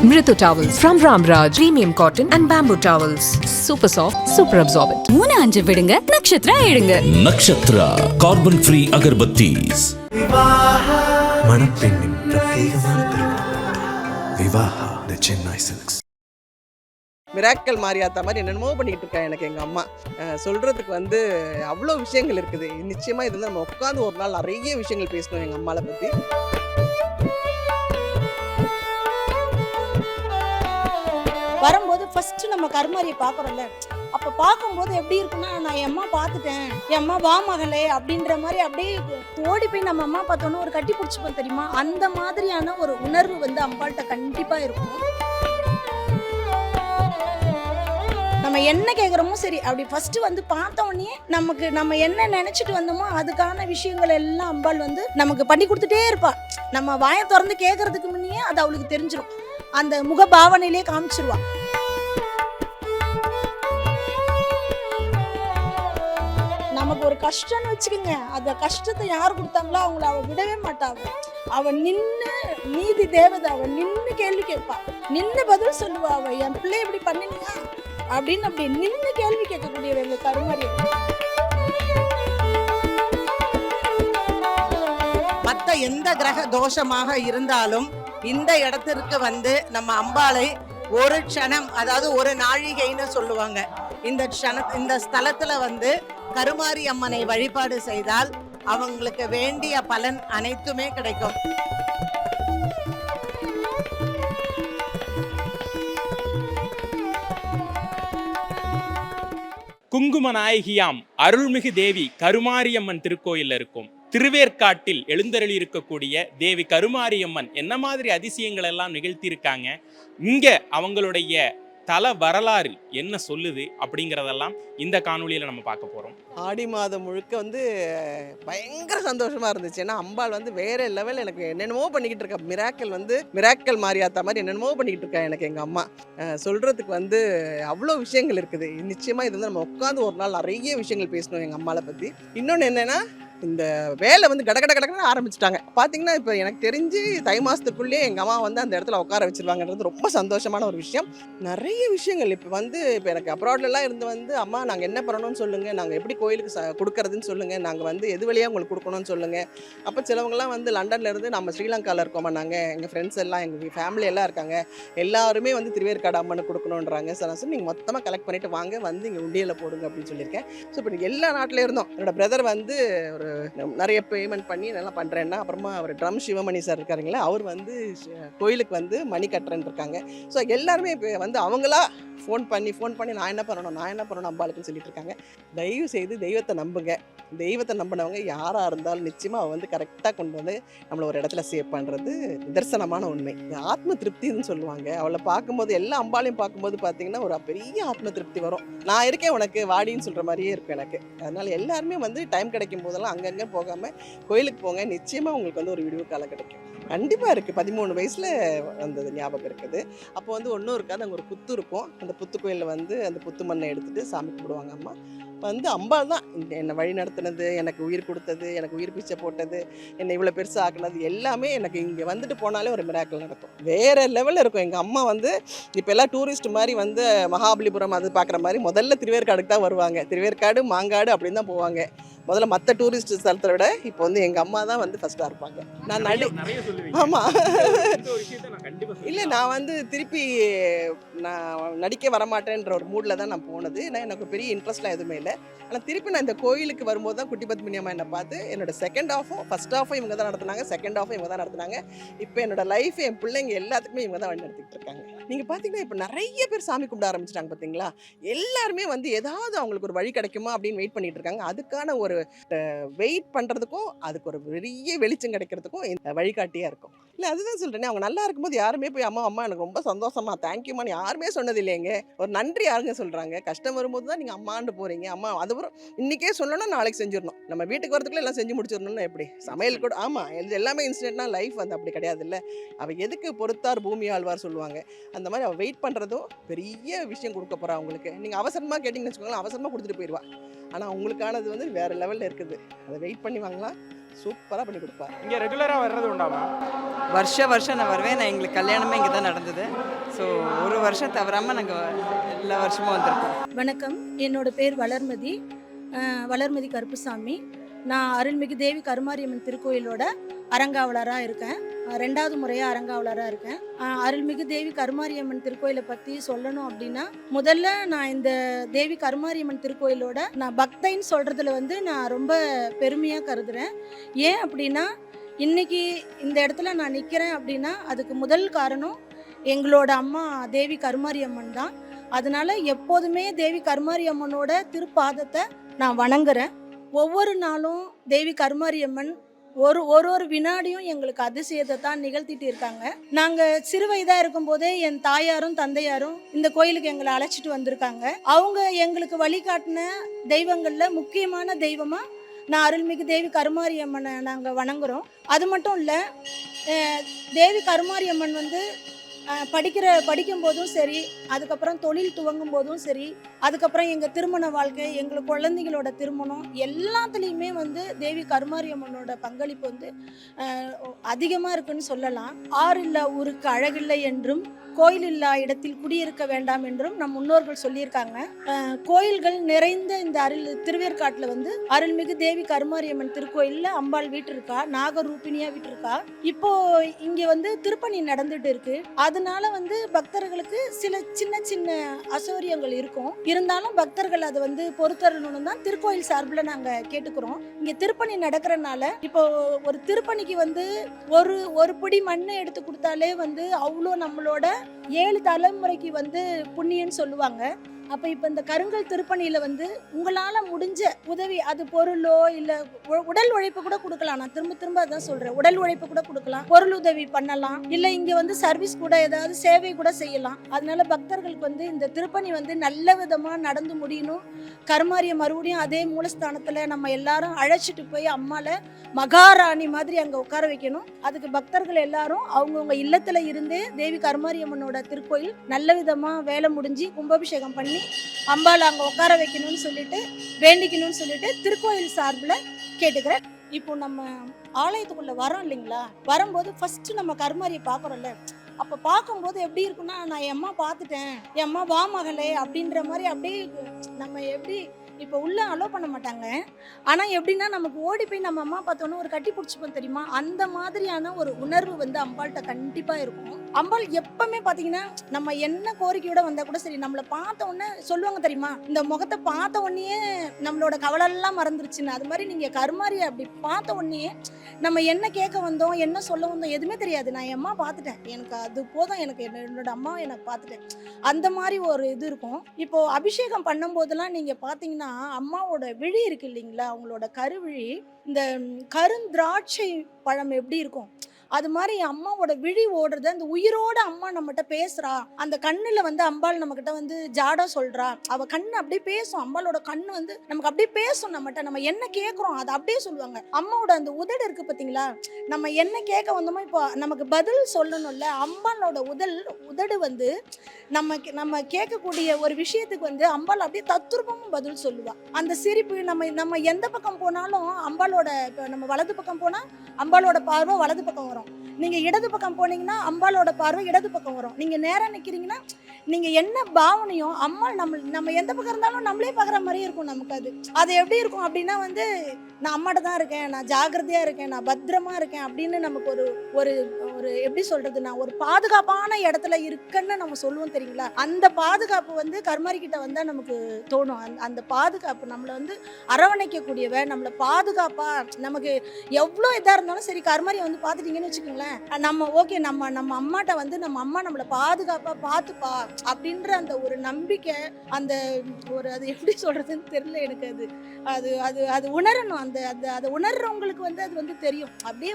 Mritu towels from Ramraj, premium cotton and bamboo towels. Super soft, super absorbent. 3-5 விடுங்க, நக்ஷத்ரா எடுங்க. Nakshatra carbon free agarbattis. மணப்பெண்ணின் பிரத்யேகமான திருமணம் Vivaha the Chennai silks. Miracle Mariyatha மாதிரி என்னென்னமோ பண்ணிகிட்டு இருக்கா எனக்கு எங்கள் அம்மா. சொல்கிறதுக்கு வந்து அவ்வளோ விஷயங்கள் இருக்குது. நிச்சயமாக இது வந்து நம்ம உட்காந்து ஒரு நாள் நிறைய விஷயங்கள் பேசணும் எங்கள் அம்மாவை பற்றி. வரும்போது ஃபர்ஸ்ட் நம்ம கருமாரியை பார்க்குறோம்ல, அப்போ பார்க்கும்போது எப்படி இருக்குன்னா, நான் என் அம்மா பார்த்துட்டேன், என் அம்மா வா மகளே அப்படின்ற மாதிரி அப்படியே ஓடி போய் நம்ம அம்மா பார்த்தோன்னே ஒரு கட்டி பிடிச்சிப்போம் தெரியுமா, அந்த மாதிரியான ஒரு உணர்வு வந்து அம்பாள்கிட்ட கண்டிப்பாக இருக்கும். நம்ம என்ன கேட்குறோமோ சரி, அப்படி ஃபர்ஸ்ட் வந்து பார்த்த உடனே நமக்கு நம்ம என்ன நினைச்சிட்டு வந்தோமோ அதுக்கான விஷயங்கள் எல்லாம் அம்பாள் வந்து நமக்கு பண்ணி கொடுத்துட்டே இருப்பா. நம்ம வாயை திறந்து கேட்கறதுக்கு முன்னே அது அவளுக்கு தெரிஞ்சிடும், அந்த முக பாவனையிலே காமிச்சிருவா. நமக்கு ஒரு கஷ்டம்னு வச்சுக்கோங்க, அந்த கஷ்டத்தை யார் கொடுத்தாங்களோ அவங்கள அவ விடவே மாட்டாங்க. அவ நின்று நீதி தேவதை, அவ நின்று கேள்வி கேட்பா, நின்று பதில் சொல்லுவா. அவ என் பிள்ளை இப்படி பண்ணினியா அப்படின்னு அப்படி நின்று கேள்வி கேட்கக்கூடியவ எங்க கருமாரி. மற்ற எந்த கிரக தோஷமாக இருந்தாலும் இந்த இடத்திற்கு வந்து நம்ம அம்பாளை ஒரு க்ஷணம், அதாவது ஒரு நாழிகைன்னு சொல்லுவாங்க, இந்த ஸ்தலத்துல வந்து கருமாரி அம்மனை வழிபாடு செய்தால் அவங்களுக்கு வேண்டிய பலன் அனைத்துமே கிடைக்கும். குங்கும நாயகியாம் அருள்மிகு தேவி கருமாரியம்மன் திருக்கோயில் இருக்கும் திருவேற்காட்டில் எழுந்தருளி இருக்கக்கூடிய தேவி கருமாரியம்மன் என்ன மாதிரி அதிசயங்கள் எல்லாம் நிகழ்த்தியிருக்காங்க, இங்க அவங்களுடைய தல வரலாறு என்ன சொல்லுது அப்படிங்கிறதெல்லாம் இந்த காணொலியில் நம்ம பார்க்க போகிறோம். ஆடி மாதம் முழுக்க வந்து பயங்கர சந்தோஷமாக இருந்துச்சு. ஏன்னா அம்பாள் வந்து வேறு லெவலில் எனக்கு என்னென்னமோ பண்ணிக்கிட்டு இருக்கா. மிராக்கல் மாரியாத்தா மாதிரி என்னென்னமோ பண்ணிக்கிட்டு இருக்கா எனக்கு எங்கள் அம்மா. சொல்கிறதுக்கு வந்து அவ்வளோ விஷயங்கள் இருக்குது. நிச்சயமாக இது வந்து நம்ம உட்காந்து ஒரு நாள் நிறைய விஷயங்கள் பேசணும் எங்கள் அம்மாவை பற்றி. இன்னொன்று என்னென்னா, இந்த வேலை வந்து கடன்னு ஆரம்பிச்சிட்டாங்க. பார்த்தீங்கன்னா இப்போ எனக்கு தெரிஞ்சு தை மாதத்துக்குள்ளேயே எங்கள் அம்மா வந்து அந்த இடத்துல உட்கார வச்சிருவாங்கன்றது ரொம்ப சந்தோஷமான ஒரு விஷயம். நிறைய விஷயங்கள் இப்போ எனக்கு அப்ராட்லலாம் இருந்து வந்து, அம்மா நாங்கள் என்ன பண்ணணும்னு சொல்லுங்கள், நாங்கள் எப்படி கோயிலுக்கு கொடுக்கறதுன்னு சொல்லுங்கள், நாங்கள் வந்து எது வழியாக உங்களுக்கு கொடுக்கணும்னு சொல்லுங்கள். அப்போ சிலவங்கலாம் வந்து லண்டனில் இருந்து நம்ம ஸ்ரீலங்காவில் இருக்கோமா, நாங்கள் எங்கள் ஃப்ரெண்ட்ஸ் எல்லாம் எங்கள் ஃபேமிலி எல்லாம் இருக்காங்க, எல்லாருமே வந்து திருவேற்காடு அம்மனுக்கு கொடுக்கணுன்றாங்க. சார் நீங்கள் மொத்தமாக கலெக்ட் பண்ணிவிட்டு வாங்க, வந்து இங்கே உண்டியலில் போடுங்க அப்படின்னு சொல்லியிருக்கேன். ஸோ இப்போ எல்லா நாட்டிலே இருந்தோம். என்னோட பிரதர் வந்து ஒரு நிறைய பேமெண்ட் பண்ணி நல்லா பண்ணுறேன்னா, அப்புறமா அவர் ட்ரம் சிவமணி சார் இருக்காருங்களா, அவர் வந்து கோயிலுக்கு வந்து மணி கட்டுறேன்னு இருக்காங்க. ஸோ எல்லாருமே இப்போ வந்து அவங்களா ஃபோன் பண்ணி நான் என்ன பண்ணணும் அம்பாளுக்குன்னு சொல்லிட்டு இருக்காங்க. தயவு செய்து தெய்வத்தை நம்புங்க. தெய்வத்தை நம்பினவங்க யாராக இருந்தாலும் நிச்சயமாக அவள் வந்து கரெக்டாக கொண்டு வந்து நம்மளை ஒரு இடத்துல சேவ் பண்ணுறது நிதர்சனமான உண்மை. ஆத்ம திருப்தின்னு சொல்லுவாங்க. அவளை பார்க்கும்போது, எல்லா அம்பாளையும் பார்க்கும்போது பார்த்தீங்கன்னா ஒரு பெரிய ஆத்ம திருப்தி வரும். நான் இருக்கேன் உனக்கு வாடின்னு சொல்கிற மாதிரியே இருக்கும் எனக்கு. அதனால் எல்லாருமே வந்து டைம் கிடைக்கும் போதெல்லாம் அங்கங்கே போகாமல் கோயிலுக்கு போங்க. நிச்சயமாக உங்களுக்கு வந்து ஒரு விடுவு காலம் கிடைக்கும். கண்டிப்பாக இருக்குது. 13 வயசில் வந்தது ஞாபகம் இருக்குது. அப்போ வந்து ஒன்றும் இருக்காது, அங்கே ஒரு புத்து இருக்கும். அந்த புத்து கோயிலில் வந்து அந்த புத்து மண்ணை எடுத்துகிட்டு சாமி கும்பிடுவாங்க. அம்மா வந்து அம்பாள் தான் என்னை வழி நடத்தினது, எனக்கு உயிர் கொடுத்தது, எனக்கு உயிர் பிச்சை போட்டது, என்னை இவ்வளோ பெருசாக ஆக்குனது எல்லாமே எனக்கு இங்கே வந்துட்டு போனாலே ஒரு மிராக்கிள் நடக்கும். வேறு லெவலில் இருக்கும். எங்கள் அம்மா வந்து இப்போ எல்லாம் டூரிஸ்ட் மாதிரி வந்து மகாபலிபுரம் அது பார்க்குற மாதிரி முதல்ல திருவேற்காடுக்கு தான் வருவாங்க. திருவேற்காடு, மாங்காடு அப்படின்னு தான் போவாங்க. முதல்ல மற்ற டூரிஸ்ட் ஸ்தலத்தை விட இப்போ வந்து எங்கள் அம்மா தான் வந்து ஃபஸ்ட்டாக இருப்பாங்க. நான் ஆமாம் இல்லை, நான் வந்து திருப்பி நான் நடிக்க வரமாட்டேன்ற ஒரு மூடில் தான் நான் போனது. ஏன்னா எனக்கு பெரிய இன்ட்ரெஸ்ட்லாம் எதுவுமே இல்லை. ஆனால் திருப்பி நான் இந்த கோயிலுக்கு வரும்போது தான் குட்டி பத்மினி அம்மா என்னை பார்த்து என்னோட செகண்ட் ஹாஃபும் ஃபஸ்ட் ஹாஃபும் இவங்க தான் நடத்துனாங்க, செகண்ட் ஹாஃபும் இவங்க தான் நடத்துனாங்க. இப்போ என்னோட லைஃப், என் பிள்ளைங்க எல்லாத்துக்குமே இவங்க தான் வழி நடத்திட்டு இருக்காங்க. நீங்கள் பார்த்தீங்கன்னா இப்போ நிறைய பேர் சாமி கும்பிட ஆரம்பிச்சிட்டாங்க பார்த்தீங்களா. எல்லாருமே வந்து ஏதாவது அவங்களுக்கு ஒரு வழி கிடைக்குமா அப்படின்னு வெயிட் பண்ணிட்டு இருக்காங்க. அதுக்கான ஒரு வெயிட் பண்ணுறதுக்கும் அதுக்கு ஒரு பெரிய வெளிச்சம் கிடைக்கிறதுக்கும் இந்த வழிகாட்டியாக இருக்கும். இல்லை அதுதான் சொல்கிறேனே, அவங்க நல்லா இருக்கும்போது யாருமே போய் அம்மா எனக்கு ரொம்ப சந்தோஷமா தேங்க்யூமான்னு யாருமே சொன்னது இல்லைங்க. ஒரு நன்றி யாருங்க சொல்கிறாங்க? கஷ்டம் வரும்போது தான் நீங்கள் அம்மாண்டு போகிறீங்க. அம்மா அதுக்கப்புறம் இன்றைக்கே சொல்லணும், நாளைக்கு செஞ்சிடணும். நம்ம வீட்டுக்கு வரதுக்குள்ளே எல்லாம் செஞ்சு முடிச்சிடணும்னு எப்படி? சமையல் கூட ஆமாம், எல்லாமே இன்ஸ்டன்ட்னா லைஃப் வந்து அப்படி கிடையாது இல்லை. அவள் எதுக்கு பொறுத்தார் பூமி ஆழ்வார் சொல்லுவாங்க. அந்த மாதிரி அவள் வெயிட் பண்ணுறதும் பெரிய விஷயம் கொடுக்க போகிறா அவங்களுக்கு. நீங்கள் அவசரமாக கேட்டிங்கன்னு வச்சுக்கோங்களேன், அவசரமாக கொடுத்துட்டு போயிடுவா. ஆனால் உங்களுக்கானது வந்து வேறு லெவலில் இருக்குது. அதை வெயிட் பண்ணி வாங்கலாம். சூப்பராக பண்ணி கொடுப்பார். இங்கே ரெகுலராக வர்றது உண்டாமா? வருஷம் நான் வருவேன். நான் எங்களுக்கு கல்யாணமே இங்கே தான் நடந்தது. ஸோ ஒரு வருஷம் தவறாமல் நாங்கள் எல்லா வருஷமும் வந்திருக்கோம். வணக்கம், என்னோட பேர் வளர்மதி கருப்புசாமி. நான் அருள்மிகு தேவி கருமாரியம்மன் திருக்கோயிலோட அரங்காவலராக இருக்கேன். 2வது முறையாக அரங்காவலராக இருக்கேன். அருள்மிகு தேவி கருமாரியம்மன் திருக்கோயிலை பற்றி சொல்லணும் அப்படின்னா, முதல்ல நான் இந்த தேவி கருமாரியம்மன் திருக்கோயிலோட நான் பக்தைன்னு சொல்கிறதுல நான் ரொம்ப பெருமையாக கருதுகிறேன். ஏன் அப்படின்னா, இன்னைக்கு இந்த இடத்துல நான் நிற்கிறேன் அப்படின்னா அதுக்கு முதல் காரணம் எங்களோட அம்மா தேவி கருமாரியம்மன் தான். அதனால எப்போதுமே தேவி கருமாரியம்மனோட திருப்பாதத்தை நான் வணங்குறேன். ஒவ்வொரு நாளும் தேவி கருமாரியம்மன் ஒரு வினாடியும் எங்களுக்கு அதிசயத்தை தான் நிகழ்த்திட்டு இருக்காங்க. நாங்கள் சிறு வயதாக இருக்கும்போதே என் தாயாரும் தந்தையாரும் இந்த கோயிலுக்கு எங்களை அழைச்சிட்டு வந்திருக்காங்க. அவங்க எங்களுக்கு வழிகாட்டின தெய்வங்களில் முக்கியமான தெய்வமாக நான் அருள்மிகு தேவி கருமாரியம்மனை நாங்கள் வணங்குறோம். அது மட்டும் இல்லை, தேவி கருமாரியம்மன் படிக்கும் போதும் சரி, அதுக்கப்புறம் தொழில் துவங்கும் போதும் சரி, அதுக்கப்புறம் எங்கள் திருமண வாழ்க்கை, எங்கள் குழந்தைகளோட திருமணம் எல்லாத்துலேயுமே தேவி கருமாரியம்மனோட பங்களிப்பு அதிகமாக இருக்குன்னு சொல்லலாம். ஆறில்லா ஊருக்கு அழகில்லை என்றும் கோயில் இல்லா இடத்தில் குடியிருக்க வேண்டாம் என்றும் நம் முன்னோர்கள் சொல்லியிருக்காங்க. கோயில்கள் நிறைந்த இந்த திருவேற்காட்டில் அருள்மிகு தேவி கருமாரியம்மன் திருக்கோயிலில் அம்பாள் வீட்டிருக்கா, நாகரூபிணியாக வீட்டிருக்கா. இப்போ இங்கே திருப்பணி நடந்துட்டு இருக்கு. அதனால பக்தர்களுக்கு சில சின்ன அசௌரியங்கள் இருக்கும். இருந்தாலும் பக்தர்கள் அதை பொறுத்தரணும்னு தான் திருக்கோயில் சார்பில் நாங்கள் கேட்டுக்கிறோம். இங்கே திருப்பணி நடக்கிறனால இப்போ ஒரு திருப்பணிக்கு ஒரு பிடி மண்ணை எடுத்து கொடுத்தாலே அவ்வளோ நம்மளோட 7 தலைமுறைக்கு புண்ணியன்னு சொல்லுவாங்க. அப்போ இப்போ இந்த கருங்கல் திருப்பணியில் உங்களால் முடிஞ்ச உதவி, அது பொருளோ இல்லை உடல் உழைப்பு கூட கொடுக்கலாம். நான் திரும்ப அதான் சொல்கிறேன், உடல் உழைப்பு கூட கொடுக்கலாம், பொருள் உதவி பண்ணலாம், இல்லை இங்கே சர்வீஸ் கூட ஏதாவது சேவை கூட செய்யலாம். அதனால பக்தர்களுக்கு இந்த திருப்பணி நல்ல விதமாக நடந்து முடியணும். கருமாரிய மறுபடியும் அதே மூலஸ்தானத்தில் நம்ம எல்லாரும் அழைச்சிட்டு போய் அம்மால மகாராணி மாதிரி அங்கே உட்கார வைக்கணும். அதுக்கு பக்தர்கள் எல்லாரும் அவங்கவுங்க இல்லத்தில் இருந்தே தேவி கருமாரியம்மனோட திருக்கோயில் நல்ல விதமாக வேலை முடிஞ்சு கும்பாபிஷேகம் பண்ணி அம்பாள் அங்கே உட்கார வைக்கணும்னு சொல்லிட்டு வேண்டிக்கணும்னு சொல்லிட்டு திருக்கோயில் சார்பில் கேட்டுக்கிறேன். இப்போ நம்ம ஆலயத்துக்குள்ள வரோம் இல்லைங்களா, வரும்போது ஃபர்ஸ்ட் நம்ம கருமாரியை பார்க்குறோம்ல, அப்போ பார்க்கும்போது எப்படி இருக்குன்னா, நான் என் அம்மா பார்த்துட்டேன், என் அம்மா வா மகளே அப்படின்ற மாதிரி அப்படியே நம்ம எப்படி இப்போ உள்ள அலோ பண்ண மாட்டாங்க. ஆனால் எப்படின்னா நமக்கு ஓடி போய் நம்ம அம்மா பார்த்தோன்னே ஒரு கட்டி பிடிச்சிப்போம் தெரியுமா, அந்த மாதிரியான ஒரு உணர்வு அம்பாள்கிட்ட கண்டிப்பாக இருக்கும். அம்பாள் எப்பவுமே பார்த்தீங்கன்னா நம்ம என்ன கோரிக்கையோட வந்தால் கூட சரி, நம்மளை பார்த்த உடனே சொல்லுவாங்க தெரியுமா, இந்த முகத்தை பார்த்த உடனே நம்மளோட கவலையெல்லாம் மறந்துருச்சுன்னு. அது மாதிரி நீங்கள் கருமாரியை அப்படி பார்த்த உடனே நம்ம என்ன கேட்க வந்தோம், என்ன சொல்ல வந்தோம் எதுவுமே தெரியாது. நான் என் அம்மா பார்த்துட்டேன், எனக்கு அது போதும், எனக்கு என்னோட அம்மாவை எனக்கு பார்த்துட்டேன், அந்த மாதிரி ஒரு இது இருக்கும். இப்போ அபிஷேகம் பண்ணும் போதெல்லாம் நீங்கள் பார்த்தீங்கன்னா அம்மாவோட விழி இருக்கு இல்லைங்களா, அவங்களோட கருவிழி, இந்த கருந்திராட்சை பழம் எப்படி இருக்கும் அது மாதிரி அம்மாவோட விழி ஓடுறது, அந்த உயிரோட அம்மா நம்மகிட்ட பேசுறா. அந்த கண்ணுல அம்பாள் நம்ம கிட்ட ஜாடா சொல்றா, அவ கண்ணு அப்படியே பேசும். அம்பாளோட கண்ணு நமக்கு அப்படியே பேசும். நம்மகிட்ட நம்ம என்ன கேட்கிறோம் அதை அப்படியே சொல்லுவாங்க. அம்மாவோட அந்த உதடு இருக்கு பாத்தீங்களா, நம்ம என்ன கேட்க வந்தோமோ இப்போ நமக்கு பதில் சொல்லணும்ல, அம்பாளோட உதடு நம்ம கேட்கக்கூடிய ஒரு விஷயத்துக்கு அம்பாள் அப்படியே தத்துரூபமும் பதில் சொல்லுவா. அந்த சிரிப்பு, நம்ம எந்த பக்கம் போனாலும் அம்பாளோட, இப்போ நம்ம வலது பக்கம் போனா அம்பாளோட பார்வை வலது பக்கம் வரும், நீங்க இடது பக்கம் போனீங்கன்னா அம்பாளோட பார்வை இடது பக்கம் வரும். நீங்க நேரா நிக்கிறீங்கன்னா நீங்க என்ன பாவனையோ அம்மா நம்ம எந்த பக்கம் இருந்தாலும் நம்மளே பார்க்குற மாதிரியே இருக்கும். நமக்கு அது எப்படி இருக்கும் அப்படின்னா நான் அம்மாட்ட தான் இருக்கேன், நான் ஜாகிரதையா இருக்கேன், நான் பத்திரமா இருக்கேன் அப்படின்னு நமக்கு ஒரு ஒரு ஒரு எப்படி சொல்றது, நான் ஒரு பாதுகாப்பான இடத்துல இருக்குன்னு நம்ம சொல்லுவோம் தெரியுங்களா. அந்த பாதுகாப்பு கருமாரி கிட்ட வந்தா நமக்கு தோணும். அந்த பாதுகாப்பு நம்மளை அரவணைக்கக்கூடியவ, நம்மளை பாதுகாப்பா, நமக்கு எவ்வளோ இதாக இருந்தாலும் சரி கருமாரி பார்த்துட்டீங்கன்னு வச்சுக்கோங்களேன், நம்ம ஓகே, நம்ம அம்மாட்ட நம்ம அம்மா நம்மளை பாதுகாப்பா பார்த்துப்பா அப்படின்ற அந்த ஒரு நம்பிக்கை, அந்த ஒரு அது எப்படி சொல்றதுன்னு தெரியல எனக்கு. அது அது அது உணரணும். அதை உணர்றவங்களுக்கு அது தெரியும். அப்படியே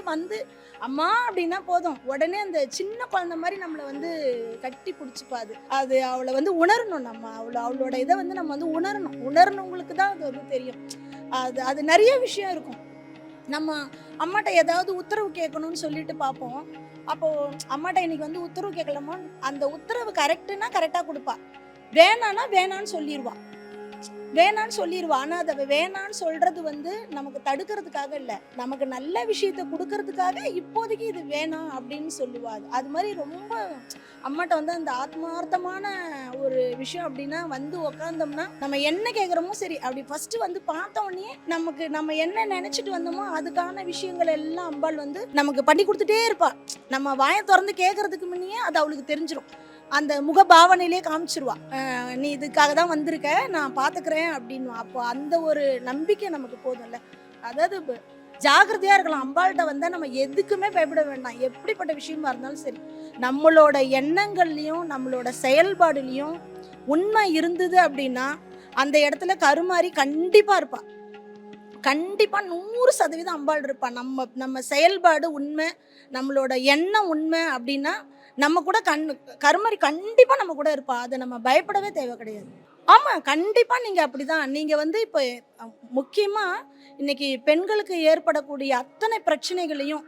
அம்மா அப்படின்னா போதும், உடனே அந்த சின்ன குழந்தை மாதிரி நம்மளை கட்டி பிடிச்சிப்பா. அது அவளை உணரணும். நம்ம அவளோட இதை நம்ம உணரணும். உணர்றவங்களுக்கு தான் அது தெரியும். அது நிறைய விஷயம் இருக்கும். நம்ம அம்மாட்ட ஏதாவது உத்தரவு கேட்கணும்னு சொல்லிட்டு பார்ப்போம். அப்போது அம்மாட்ட இன்னைக்கு உத்தரவு கேட்கலாமா, அந்த உத்தரவு கரெக்டுன்னா கரெக்டாக கொடுப்பா, வேணான்னா வேணான்னு சொல்லிடுவா. வேணான்னு சொல்லிடுவா. ஆனால் அதை வேணான்னு சொல்றது வந்து நமக்கு தடுக்கிறதுக்காக இல்லை, நமக்கு நல்ல விஷயத்த கொடுக்கறதுக்காக இப்போதைக்கு இது வேணாம் அப்படின்னு சொல்லுவா. அது மாதிரி ரொம்ப அம்மாட்ட வந்து அந்த ஆத்மார்த்தமான ஒரு விஷயம் அப்படின்னா வந்து உக்காந்தோம்னா நம்ம என்ன கேட்குறோமோ சரி, அப்படி ஃபர்ஸ்ட் வந்து பார்த்த உடனே நமக்கு நம்ம என்ன நினைச்சிட்டு வந்தோமோ அதுக்கான விஷயங்கள் எல்லாம் அம்பாள் வந்து நமக்கு பண்ணி கொடுத்துட்டே இருப்பா. நம்ம வாயை திறந்து கேட்கறதுக்கு முன்னே அது அவளுக்கு தெரிஞ்சிடும், அந்த முக பாவனையிலே காமிச்சிருவா. நீ இதுக்காக தான் வந்திருக்க, நான் பார்த்துக்கிறேன் அப்படின்வா. அப்போ அந்த ஒரு நம்பிக்கை நமக்கு போதும்ல. அதாவது ஜாகிரதையா இருக்கலாம். அம்பாள்கிட்ட வந்தா நம்ம எதுக்குமே பயப்பட வேண்டாம். எப்படிப்பட்ட விஷயமா இருந்தாலும் சரி, நம்மளோட எண்ணங்கள்லையும் நம்மளோட செயல்பாடுலையும் உண்மை இருந்தது அப்படின்னா அந்த இடத்துல கருமாரி கண்டிப்பா இருப்பா. கண்டிப்பா 100% அம்பாள் இருப்பா. நம்ம செயல்பாடு உண்மை, நம்மளோட எண்ணம் உண்மை அப்படின்னா நம்ம கூட கருமாரி கண்டிப்பா நம்ம கூட இருப்பா. அதை நம்ம பயப்படவே தேவை கிடையாது. ஆமா, கண்டிப்பா நீங்க அப்படிதான். நீங்க வந்து இப்போ முக்கியமா இன்னைக்கு பெண்களுக்கு ஏற்படக்கூடிய அத்தனை பிரச்சனைகளையும்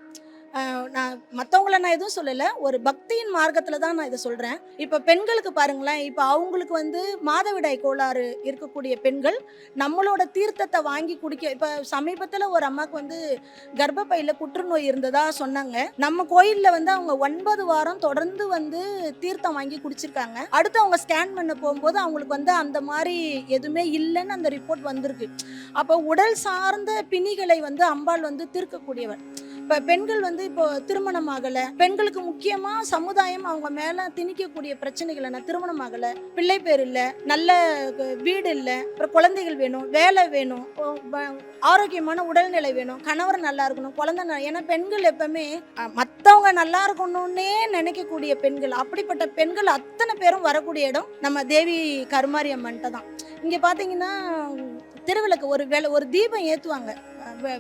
நான் மற்றவங்கள நான் எதுவும் சொல்லலை, ஒரு பக்தியின் மார்க்கத்தில் தான் நான் இதை சொல்கிறேன். இப்போ பெண்களுக்கு பாருங்களேன், இப்போ அவங்களுக்கு வந்து மாதவிடாய் கோளாறு இருக்கக்கூடிய பெண்கள் நம்மளோட தீர்த்தத்தை வாங்கி குடிக்க, இப்போ சமீபத்தில் ஒரு அம்மாவுக்கு வந்து கர்ப்பப்பையில் புற்றுநோய் இருந்ததா சொன்னாங்க. நம்ம கோயிலில் வந்து அவங்க 9 வாரம் தொடர்ந்து வந்து தீர்த்தம் வாங்கி குடிச்சிருக்காங்க. அடுத்து அவங்க ஸ்கேன் பண்ண போகும்போது அவங்களுக்கு வந்து அந்த மாதிரி எதுவுமே இல்லைன்னு அந்த ரிப்போர்ட் வந்திருக்கு. அப்போ உடல் சார்ந்த பிணிகளை வந்து அம்பாள் வந்து தீர்க்கக்கூடியவர். இப்போ பெண்கள் வந்து இப்போ திருமணம் ஆகலை, பெண்களுக்கு முக்கியமாக சமுதாயம் அவங்க மேலே திணிக்கக்கூடிய பிரச்சனைகள் என்ன? திருமணம் ஆகலை, பிள்ளை பேர் இல்லை, நல்ல வீடு இல்லை, அப்புறம் குழந்தைகள் வேணும், வேலை வேணும், ஆரோக்கியமான உடல்நிலை வேணும், கணவர் நல்லா இருக்கணும், குழந்தை ஏன்னா பெண்கள் எப்பவுமே மற்றவங்க நல்லா இருக்கணும்னே நினைக்கக்கூடிய பெண்கள். அப்படிப்பட்ட பெண்கள் அத்தனை பேரும் வரக்கூடிய இடம் நம்ம தேவி கருமாரி அம்மன்ட்ட தான். இங்கே பார்த்தீங்கன்னா திருவிளக்கு ஒரு தீபம் ஏற்றுவாங்க,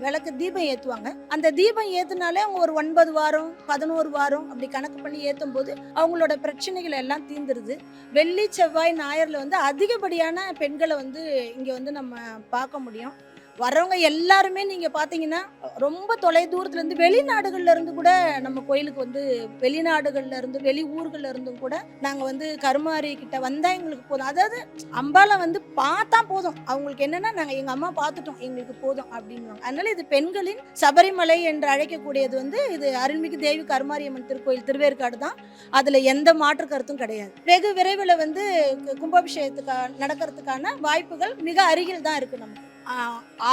விளக்கு தீபம் ஏற்றுவாங்க. அந்த தீபம் ஏற்றுனாலே அவங்க ஒரு 9 வாரம் 11 வாரம் அப்படி கணக்கு பண்ணி ஏற்றும் போது அவங்களோட பிரச்சனைகள் எல்லாம் தீர்ந்துருது. வெள்ளி செவ்வாய் ஞாயிறில் வந்து அதிகப்படியான பெண்களை வந்து இங்கே வந்து நம்ம பார்க்க முடியும். வர்றவங்க எல்லாருமே நீங்கள் பார்த்தீங்கன்னா ரொம்ப தொலை தூரத்துலேருந்து வெளிநாடுகள்ல இருந்து கூட நம்ம கோயிலுக்கு வந்து, வெளிநாடுகள்ல இருந்து வெளி ஊர்கள்ல இருந்தும் கூட நாங்கள் வந்து கருமாரி கிட்ட வந்தால் எங்களுக்கு போதும். அதாவது அம்பாளை வந்து பார்த்தா போதும், அவங்களுக்கு என்னன்னா நாங்கள் எங்கள் அம்மா பார்த்துட்டோம் எங்களுக்கு போதும் அப்படின்வாங்க. அதனால இது பெண்களின் சபரிமலை என்று அழைக்கக்கூடியது வந்து இது அருள்மிகு தேவி கருமாரி அம்மன் திருக்கோயில் திருவேற்காடு தான். அதில் எந்த மாற்று கருத்தும் கிடையாது. வெகு விரைவில் வந்து கும்பாபிஷேகத்துக்கு நடக்கிறதுக்கான வாய்ப்புகள் மிக அருகில் தான் இருக்கு. நமக்கு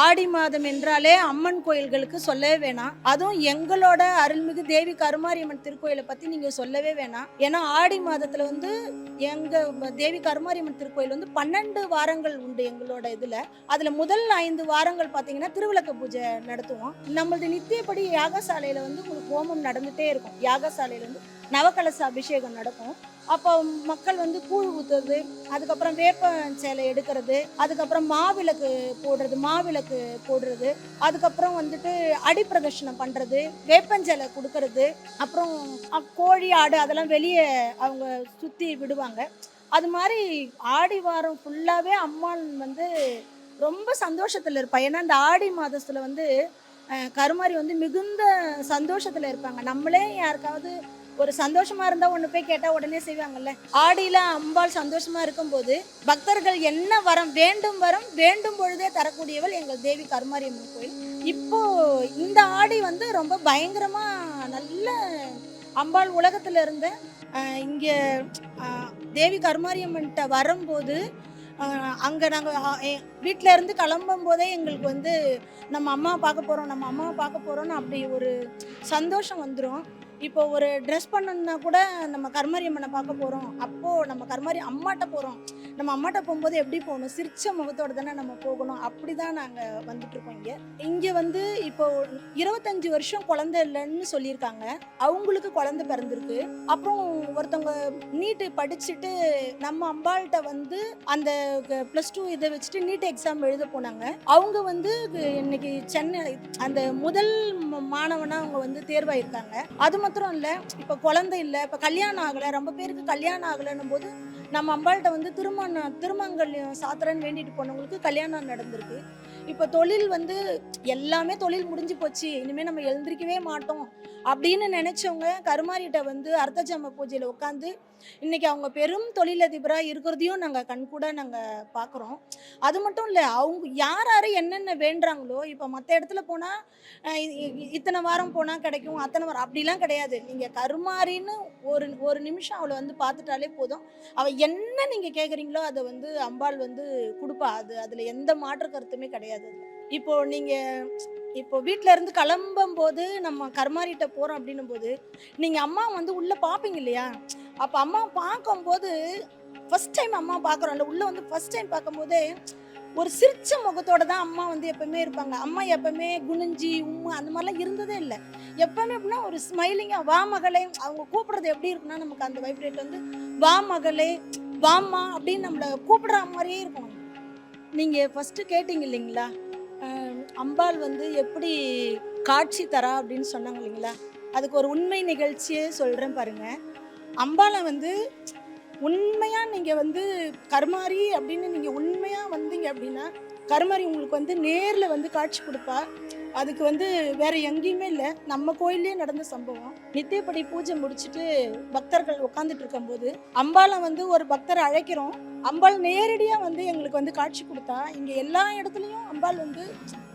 ஆடி மாதம் என்றாலே அம்மன் கோயில்களுக்கு சொல்லவே வேணாம். அதுவும் எங்களோட அருள்மிகு தேவி கருமாரி அம்மன் திருக்கோயிலை பத்தி நீங்க சொல்லவே வேணாம். ஏன்னா ஆடி மாதத்துல வந்து எங்க தேவி கருமாரி அம்மன் திருக்கோயில் வந்து 12 வாரங்கள் உண்டு எங்களோட இதுல. அதுல முதல் 5 வாரங்கள் பாத்தீங்கன்னா திருவிளக்கு பூஜை நடத்துவோம். நம்மளது நித்தியப்படி யாகசாலையில வந்து உங்களுக்கு ஹோமம் நடந்துட்டே இருக்கும். யாகசாலையில வந்து நவகலச அபிஷேகம் நடக்கும். அப்போ மக்கள் வந்து கூழ் ஊத்துறது, அதுக்கப்புறம் வேப்ப சேலை எடுக்கிறது, அதுக்கப்புறம் மாவிளக்கு போடுறது, அதுக்கப்புறம் வந்துட்டு அடி பிரதர்ஷனம் பண்றது, வேப்பஞ்சலை கொடுக்கறது, அப்புறம் கோழி ஆடு அதெல்லாம் வெளியே அவங்க சுத்தி விடுவாங்க. அது மாதிரி ஆடி வாரம் ஃபுல்லாவே அம்மாள் வந்து ரொம்ப சந்தோஷத்துல இருப்பா. ஏன்னா இந்த ஆடி மாதத்துல வந்து கருமாரி வந்து மிகுந்த சந்தோஷத்துல இருப்பாங்க. நம்மளே யாருக்காவது ஒரு சந்தோஷமா இருந்தா ஒண்ணு போய் கேட்டா உடனே செய்வாங்கல்ல. ஆடியில அம்பாள் சந்தோஷமா இருக்கும்போது பக்தர்கள் என்ன வரம் வேண்டும் பொழுதே தரக்கூடியவள் எங்கள் தேவி கருமாரி அம்மன் கோயில். இப்போ இந்த ஆடி வந்து ரொம்ப பயங்கரமா நல்ல அம்பாள் உலகத்துல இருந்த இங்க தேவி கருமாரி அம்மன்கிட்ட வரும்போது அங்கே நாங்கள் வீட்டில் இருந்து கிளம்பும் போதே எங்களுக்கு வந்து நம்ம அம்மாவை பார்க்க போகிறோன்னு அப்படி ஒரு சந்தோஷம் வந்துடும். இப்போ ஒரு ட்ரெஸ் பண்ணணுன்னா கூட நம்ம கருமாரி அம்மனை பார்க்க போகிறோம், அப்போது நம்ம கருமாரி அம்மாட்ட போகிறோம். நம்ம அம்மாட்ட போகும்போது எப்படி போகணும், சிரிச்ச முகத்தோடு தானே நம்ம போகணும். அப்படி தான் நாங்கள் வந்துட்டுருக்கோம். இங்கே வந்து இப்போ 25 வருஷம் குழந்தை இல்லைன்னு சொல்லியிருக்காங்க. அவங்களுக்கு குழந்தை பிறந்திருக்கு. அப்புறம் ஒருத்தவங்க நீட்டு படிச்சுட்டு நம்ம அம்பாள்கிட்ட வந்து அந்த +2 இதை வச்சுட்டு நீட் எக்ஸாம் எழுத போனாங்க. அவங்க வந்து இன்னைக்கு சென்னை அந்த முதல் மாணவனாக அவங்க வந்து தேர்வாயிருக்காங்க. அது மாத்திரம் இல்லை, இப்போ குழந்தை இல்லை, இப்போ கல்யாணம் ஆகலை, ரொம்ப பேருக்கு கல்யாணம் ஆகலைன்னும் போது நம்ம அம்பாள்கிட்ட வந்து திருமங்கல்யம் சாத்திரன்னு வேண்டிட்டு போனவங்களுக்கு கல்யாணம் நடந்திருக்கு. இப்போ தொழில் வந்து எல்லாமே தொழில் முடிஞ்சு போச்சு, இனிமேல் நம்ம எழுந்திரிக்கவே மாட்டோம் அப்படின்னு நினைச்சவங்க கருமாரிகிட்ட வந்து அர்த்தஜாம பூஜையில் உட்காந்து இன்னைக்கு அவங்க பெரும் தொழிலதிபராக இருக்கிறதையும் நாங்கள் கண்கூட நாங்கள் பார்க்குறோம். அது மட்டும் இல்லை, அவங்க யார் யார் என்னென்ன வேண்டுறாங்களோ, இப்போ மற்ற இடத்துல போனால் இத்தனை வாரம் போனால் கிடைக்கும், அத்தனை வாரம் அப்படிலாம் கிடையாது. நீங்கள் கருமாரின்னு ஒரு ஒரு நிமிஷம் அவளை வந்து பார்த்துட்டாலே போதும். அவள் என்ன நீங்கள் கேட்குறீங்களோ அதை வந்து அம்பாள் வந்து கொடுப்பா. அதில் எந்த மாற்று கருத்துமே கிடையாது. இப்போ வீட்டில் இருந்து கிளம்பும் போது நம்ம கருமாரிட்ட போகிறோம் அப்படின்னும் போது நீங்கள் அம்மா வந்து உள்ளே பார்ப்பீங்க இல்லையா? அப்போ அம்மா பார்க்கும்போது ஃபஸ்ட் டைம் அம்மா பார்க்குறோம்ல, உள்ளே வந்து ஃபஸ்ட் டைம் பார்க்கும்போதே ஒரு சிரிச்ச முகத்தோட தான் அம்மா வந்து எப்பவுமே இருப்பாங்க. அம்மா எப்பவுமே குனிஞ்சி அந்த மாதிரிலாம் இருந்ததே இல்லை. எப்பவுமே எப்படின்னா ஒரு ஸ்மைலிங்காக வா மகளே, அவங்க கூப்பிடுறது எப்படி இருக்குன்னா நமக்கு அந்த வைப்ரேட் வந்து வா மகளே வாம்மா அப்படின்னு நம்மளை கூப்பிடுற மாதிரியே இருக்கும். நீங்கள் ஃபஸ்ட்டு கேட்டிங்க இல்லைங்களா, அம்பாள் வந்து எப்படி காட்சி தரா அப்படின்னு சொன்னாங்க இல்லைங்களா, அதுக்கு ஒரு உண்மை நிகழ்ச்சியே சொல்கிறேன் பாருங்கள். அம்பாளை வந்து உண்மையாக நீங்கள் வந்து கருமாரி அப்படின்னு நீங்கள் உண்மையாக வந்தீங்க அப்படின்னா கருமாரி உங்களுக்கு வந்து நேரில் வந்து காட்சி கொடுப்பா. அதுக்கு வந்து வேற எங்கேயுமே இல்லை, நம்ம கோயிலே நடந்த சம்பவம். நித்தியப்படி பூஜை முடிச்சுட்டு பக்தர்கள் உட்காந்துட்டு இருக்கும்போது அம்பாளை வந்து ஒரு பக்தரை அழைக்கிறோம். அம்பாள் நேரடியாக வந்து எங்களுக்கு வந்து காட்சி கொடுத்தா. இங்கே எல்லா இடத்துலையும் அம்பாள் வந்து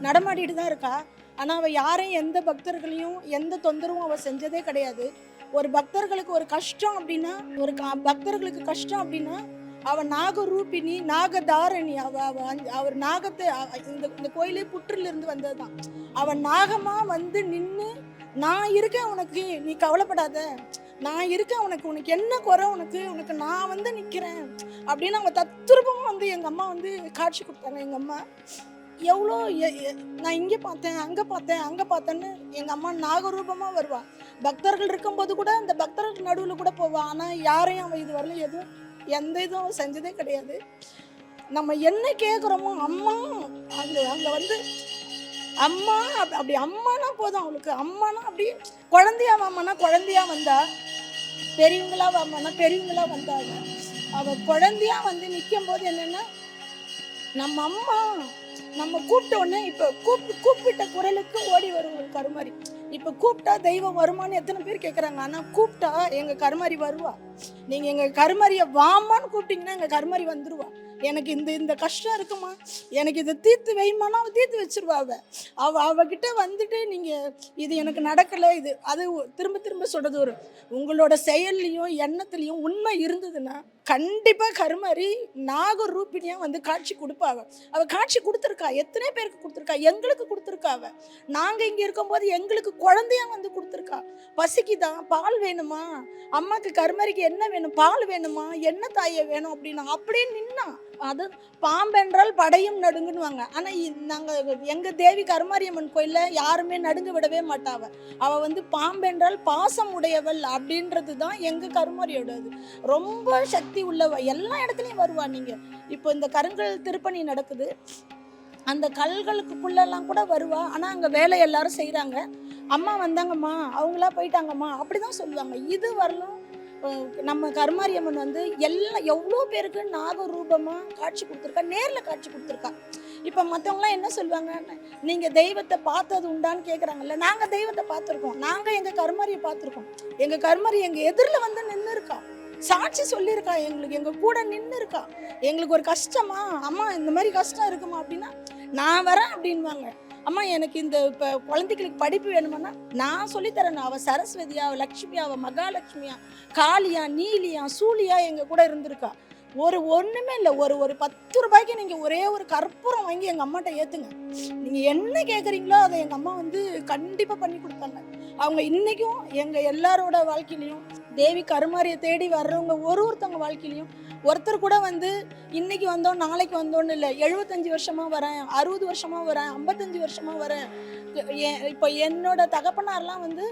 நடமாடிட்டு தான் இருக்கா. ஆனால் அவள் யாரையும் எந்த பக்தர்களையும் எந்த தொந்தரவும் அவள் செஞ்சதே கிடையாது. ஒரு பக்தர்களுக்கு ஒரு கஷ்டம் அப்படின்னா, பக்தர்களுக்கு கஷ்டம் அப்படின்னா அவள் நாகரூபிணி நாகதாரணி. அவர் நாகத்தை இந்த கோயிலே புற்றிலிருந்து வந்தது தான். அவன் நாகமாக வந்து நின்று நான் இருக்கேன் உனக்கு, நீ கவலைப்படாத, நான் இருக்கேன் உனக்கு என்ன குறை, உனக்கு நான் வந்து நிற்கிறேன் அப்படின்னு அவங்க தத்துரூபமாக வந்து எங்கள் அம்மா வந்து காட்சி கொடுத்தாங்க. எங்கள் அம்மா எவ்வளோ நான் இங்கே பார்த்தேன் அங்கே பார்த்தேன்னு எங்கள் அம்மா நாகரூபமாக வருவாள். பக்தர்கள் இருக்கும்போது கூட அந்த பக்தர்கள் நடுவில் கூட போவாள். ஆனால் யாரையும் அவள் இது வரல எந்த இதுவும் அவள் செஞ்சதே கிடையாது. நம்ம என்ன கேட்குறோமோ அம்மா அங்கே வந்து அம்மா அப்படி அம்மானா போதும் அவளுக்கு. அம்மானா அப்படி குழந்தையா வாமானா குழந்தையா வந்தா, பெரியவங்களா வாமானா பெரியவங்களா வந்தாங்க. அவள் குழந்தையா வந்து நிற்கும் போது என்னென்னா நம்ம அம்மா நம்ம கூப்பிட்ட உடனே இப்போ கூப்பிட்ட குரலுக்கு ஓடி வருவோம் கருமாரி. இப்போ கூப்பிட்டா தெய்வம் வருமானு எத்தனை பேர் கேட்குறாங்க. ஆனால் கூப்பிட்டா எங்கள் கருமாரி வருவா. நீங்கள் எங்கள் கருமாரியை வாமான்னு கூப்பிட்டீங்கன்னா எங்கள் கருமாரி வந்துடுவா. எனக்கு இந்த கஷ்டம் இருக்குமா, எனக்கு இதை தீர்த்து வைமானா அவள் தீர்த்து வச்சிருவா. அவகிட்ட வந்துட்டு நீங்கள் இது எனக்கு நடக்கலை, அது திரும்ப சொல்கிறது ஒரு உங்களோட செயல்லையும் எண்ணத்துலையும் உண்மை இருந்ததுன்னா கண்டிப்பாக கருமாரி நாகரூபிணியாக வந்து காட்சி கொடுப்பா. அவள் காட்சி கொடுத்துருக்கா, எத்தனை பேருக்கு கொடுத்துருக்கா, எங்களுக்கு கொடுத்துருக்கா. நாங்கள் இங்கே இருக்கும்போது எங்களுக்கு குழந்தையாக வந்து கொடுத்துருக்கா. பசிக்குதான், பால் வேணுமா, அம்மாவுக்கு கருமாரிக்கு என்ன வேணும், பால் வேணுமா, என்ன தாயை வேணும் அப்படின்னா அப்படியே நின்னா. அது பாம்பென்றால் படையும் நடுங்குன்னுவாங்க. ஆனால் நாங்கள் எங்கள் தேவி கருமாரியம்மன் கோயிலில் யாருமே நடுங்க விடவே மாட்டாவ. அவள் வந்து பாம்பென்றால் பாசம் உடையவள் அப்படின்றது தான் எங்கள் கருமாரியோடது. ரொம்ப சக்தி உள்ளவ, எல்லா இடத்துலையும் வருவா. நீங்கள் இப்போ இந்த கருங்கல் திருப்பணி நடக்குது, அந்த கல்களுக்குள்ளெல்லாம் கூட வருவா. ஆனால் அங்கே வேலை எல்லாரும் செய்கிறாங்க. அம்மா வந்தாங்கம்மா, அவங்களா போயிட்டாங்கம்மா அப்படி தான் சொல்லுவாங்க. இது வரலும் நம்ம கருமாரியம்மன் வந்து எவ்வளோ பேருக்கு நாகரூபமாக காட்சி கொடுத்துருக்கா, நேரில் காட்சி கொடுத்துருக்கா. இப்போ மற்றவங்களாம் என்ன சொல்லுவாங்க, நீங்கள் தெய்வத்தை பார்த்தது உண்டான்னு கேட்குறாங்கல்ல. நாங்கள் தெய்வத்தை பார்த்துருக்கோம், நாங்கள் எங்கள் கருமாரியை பார்த்துருக்கோம். எங்கள் கருமாரி எங்கள் எதிரில் வந்து நின்று இருக்கா, சாட்சி சொல்லியிருக்கா, எங்கள் கூட நின்று இருக்கா. எங்களுக்கு ஒரு கஷ்டமா, அம்மா இந்த மாதிரி கஷ்டம் இருக்குமா அப்படின்னா நான் வரேன் அப்படின்வாங்க. அம்மா எனக்கு இந்த இப்போ குழந்தைகளுக்கு படிப்பு வேணுமானா நான் சொல்லித்தரேன். அவள் சரஸ்வதியா, அவள் லக்ஷ்மியா, அவள் மகாலட்சுமியா, காளியா, நீலியா, சூலியா எங்கள் கூட இருந்திருக்கா. ஒன்றுமே இல்லை, ஒரு 10 ரூபாய்க்கு நீங்கள் ஒரே ஒரு கற்பூரம் வாங்கி எங்கள் அம்மாட்ட ஏற்றுங்க. நீங்கள் என்ன கேட்குறீங்களோ அதை எங்கள் அம்மா வந்து கண்டிப்பாக பண்ணி கொடுத்தாங்க. அவங்க இன்றைக்கும் எங்கள் எல்லாரோட வாழ்க்கையிலையும் தேவி கருமாரியை தேடி வர்றவங்க ஒருத்தவங்க வாழ்க்கையிலையும் ஒருத்தர் கூட வந்து இன்னைக்கு வந்தோம் நாளைக்கு வந்தோன்னு இல்லை. 75 வருஷமாக வரேன், 60 வருஷமாக வரேன், 55 வருஷமாக வரேன். இப்போ என்னோட தகப்பனார்லாம் வந்து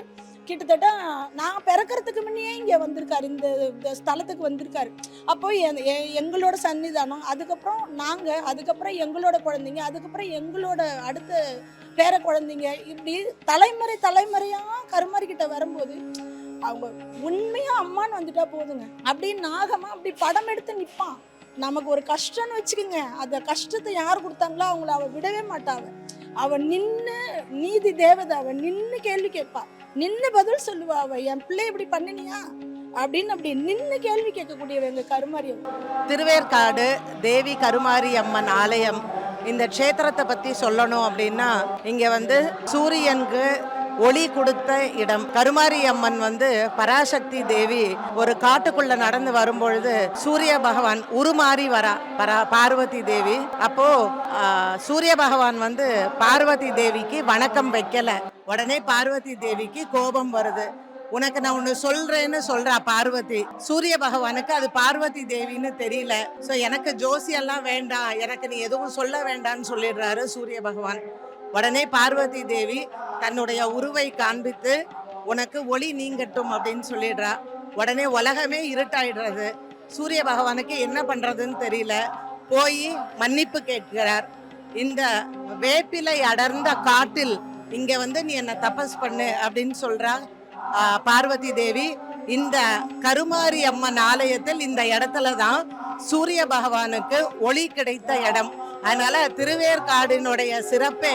கிட்டத்தட்ட நான் பிறக்கிறதுக்கு முன்னே இங்கே வந்திருக்காரு, இந்த ஸ்தலத்துக்கு வந்திருக்காரு. அப்போ எங்களோட சன்னிதானம், அதுக்கப்புறம் எங்களோட குழந்தைங்க, அதுக்கப்புறம் எங்களோட அடுத்த பேர குழந்தைங்க, இப்படி தலைமுறையாக கருமாரிக்கிட்ட வரும்போது அவங்க உண்மையாக அம்மான்னு வந்துட்டா போதுங்க. அப்படின்னு நாகமாக அப்படி படம் எடுத்து நிற்பான். நமக்கு ஒரு கஷ்டம்னு வச்சுக்கோங்க, அந்த கஷ்டத்தை யார் கொடுத்தாங்களோ அவங்கள அவள் விடவே மாட்டாவ. அவள் நின்று நீதி தேவதை, அவள் நின்று கேள்வி கேட்பா, நின்று பதில் சொல்லுவா. அவள் என் பிள்ளை இப்படி பண்ணினியா அப்படின்னு அப்படி நின்று கேள்வி கேட்கக்கூடியவங்க கருமாரி அம்மன். திருவேற்காடு தேவி கருமாரி அம்மன் ஆலயம் இந்த க்ஷேத்திரத்தை பற்றி சொல்லணும் அப்படின்னா இங்கே வந்து சூரியனுக்கு ஒளி கொடுத்த இடம். கருமாரி அம்மன் வந்து பராசக்தி தேவி ஒரு காட்டுக்குள்ள நடந்து வரும்பொழுது சூரிய பகவான் உருமாறி வரா பார்வதி தேவி. அப்போ சூரிய பகவான் வந்து பார்வதி தேவிக்கு வணக்கம் வைக்கல. உடனே பார்வதி தேவிக்கு கோபம் வருது. உனக்கு நான் ஒன்று சொல்றேன்னு சொல்றா பார்வதி. சூரிய பகவானுக்கு அது பார்வதி தேவின்னு தெரியல. ஸோ எனக்கு ஜோசியெல்லாம் வேண்டாம், எனக்கு நீ எதுவும் சொல்ல வேண்டாம்னு சொல்லிடுறாரு சூரிய பகவான். உடனே பார்வதி தேவி தன்னுடைய உருவை காண்பித்து உனக்கு ஒளி நீங்கட்டும் அப்படின்னு சொல்லிடுறா. உடனே உலகமே இருட்டாயிடுறது. சூரிய பகவானுக்கு என்ன பண்றதுன்னு தெரியல. போய் மன்னிப்பு கேட்கிறார். இந்த வேப்பிலை அடர்ந்த காட்டில் இங்க வந்து நீ என்ன தபஸ் பண்ணு அப்படின்னு சொல்றா பார்வதி தேவி. இந்த கருமாரி அம்மன் ஆலயத்தில் இந்த இடத்துல தான் சூரிய பகவானுக்கு ஒளி கிடைத்த இடம். அதனால திருவேற்காடினுடைய சிறப்பே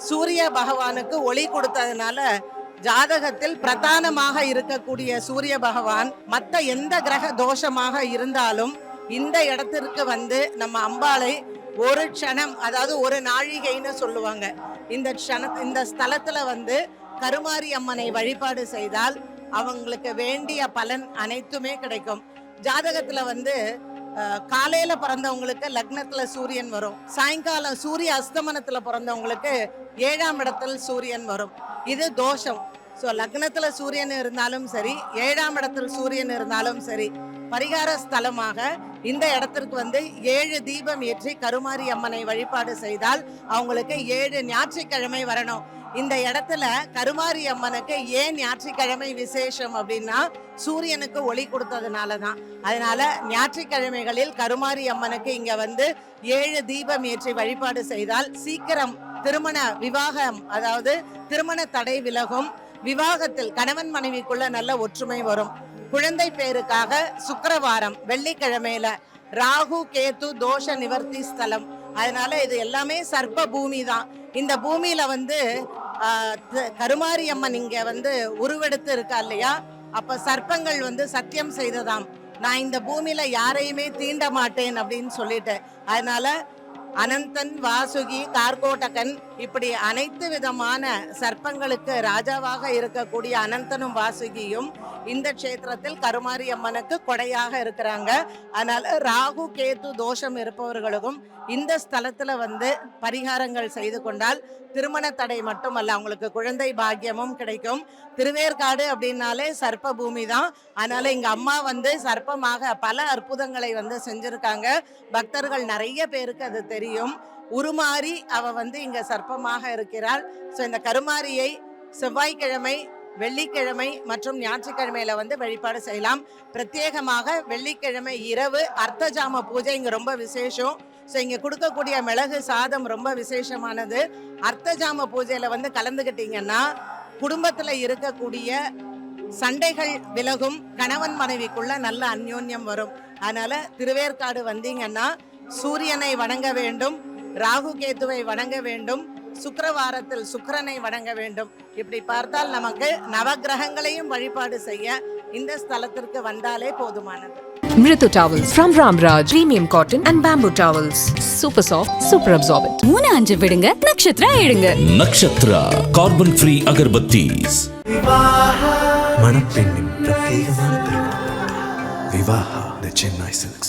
சூரிய பகவானுக்கு ஒளி கொடுத்ததுனால ஜாதகத்தில் பிரதானமாக இருக்கக்கூடிய சூரிய பகவான் மற்ற எந்த கிரக தோஷமாக இருந்தாலும் இந்த இடத்திற்கு வந்து நம்ம அம்பாளை ஒரு க்ஷணம், அதாவது ஒரு நாழிகைன்னு சொல்லுவாங்க, இந்த ஸ்தலத்துல வந்து கருமாரி அம்மனை வழிபாடு செய்தால் அவங்களுக்கு வேண்டிய பலன் அனைத்துமே கிடைக்கும். ஜாதகத்துல வந்து காலையில பிறந்தவங்களுக்கு லக்னத்துல சூரியன் வரும், சாயங்காலம் சூரிய அஸ்தமனத்துல பிறந்தவங்களுக்கு 7ஆம் இடத்தில் சூரியன் வரும். இது தோஷம். ஸோ லக்னத்துல சூரியன் இருந்தாலும் சரி, 7ஆம் இடத்தில் சூரியன் இருந்தாலும் சரி, பரிகார ஸ்தலமாக இந்த இடத்திற்கு வந்து 7 தீபம் ஏற்றி கருமாரி அம்மனை வழிபாடு செய்தால் அவங்களுக்கு 7 ஞாயிற்றுக்கிழமை வரணும். இந்த இடத்துல கருமாரி அம்மனுக்கு ஏன் ஞாயிற்றுக்கிழமை விசேஷம் அப்படின்னா சூரியனுக்கு ஒளி கொடுத்ததுனால தான். அதனால ஞாயிற்றுக்கிழமைகளில் கருமாரி அம்மனுக்கு இங்க வந்து 7 தீபம் ஏற்றி வழிபாடு செய்தால் சீக்கிரம் திருமண விவாகம், அதாவது திருமண தடை விலகும். விவாகத்தில் கணவன் மனைவிக்குள்ள நல்ல ஒற்றுமை வரும். குழந்தை பேருக்காக சுக்கிரவாரம் வெள்ளிக்கிழமையில ராகு கேது தோஷ நிவர்த்தி ஸ்தலம். அதனால இது எல்லாமே சர்ப்ப பூமி தான். இந்த பூமியில வந்து கருமாரி அம்மன் இங்க வந்து உருவெடுத்து இருக்கா இல்லையா, அப்ப சர்ப்பங்கள் வந்து சத்தியம் செய்ததாம், நான் இந்த பூமியில யாரையுமே தீண்ட மாட்டேன் அப்படின்னு சொல்லிட்டு. அதனால அனந்தன், வாசுகி, கார்கோடகன் இப்படி அனைத்து விதமான சர்ப்பங்களுக்கு ராஜாவாக இருக்கக்கூடிய அனந்தனும் வாசுகியும் இந்த க்ஷேத்திரத்தில் கருமாரி அம்மனுக்கு கொடையாக இருக்கிறாங்க. அதனால ராகு கேது தோஷம் இருப்பவர்களுக்கும் இந்த ஸ்தலத்துல வந்து பரிகாரங்கள் செய்து கொண்டால் திருமண தடை மட்டுமல்ல, அவங்களுக்கு குழந்தை பாக்கியமும் கிடைக்கும். திருவேற்காடு அப்படின்னாலே சர்ப்ப பூமி தான். அதனால இங்க அம்மா வந்து சர்ப்பமாக பல அற்புதங்களை வந்து செஞ்சிருக்காங்க. பக்தர்கள் நிறைய பேருக்கு அது தெரியும். உருமாறி அவ வந்து இங்க சர்ப்பமாக இருக்கிறாள். ஸோ இந்த கருமாரியை செவ்வாய்க்கிழமை, வெள்ளிக்கிழமை மற்றும் ஞாயிற்றுக்கிழமையில வந்து வழிபாடு செய்யலாம். பிரத்யேகமாக வெள்ளிக்கிழமை இரவு அர்த்தஜாம பூஜை இங்க ரொம்ப விசேஷம். ஸோ இங்க கொடுக்கக்கூடிய மிளகு சாதம் ரொம்ப விசேஷமானது. அர்த்தஜாம பூஜையில வந்து கலந்துக்கிட்டீங்கன்னா குடும்பத்துல இருக்கக்கூடிய சண்டைகள் விலகும், கணவன் மனைவிக்குள்ள நல்ல அந்யோன்யம் வரும். அதனால திருவேற்காடு வந்தீங்கன்னா சூரியனை வணங்க வேண்டும், ராகு கேத்துவை வணங்க வேண்டும், சுக்கிரவாரத்தில் சுக்கிரனை வணங்க வேண்டும். இப்படி பார்த்தால் நமக்கு நவகிரகங்களையும் வழிபாடு செய்ய இந்த ஸ்தலத்திற்கு வந்தாலே போதுமானது. Mritu Towels from Ramraj, premium cotton and bamboo towels. Super soft, super absorbent. 3-5 விடுங்க, நட்சத்திரம் எழுங்க. Nakshatra carbon free agarbattis. மணப்பெண்ணின் பிரத்யேகமான திருமணம் விவாஹா தி சென்னை சில்க்ஸ்.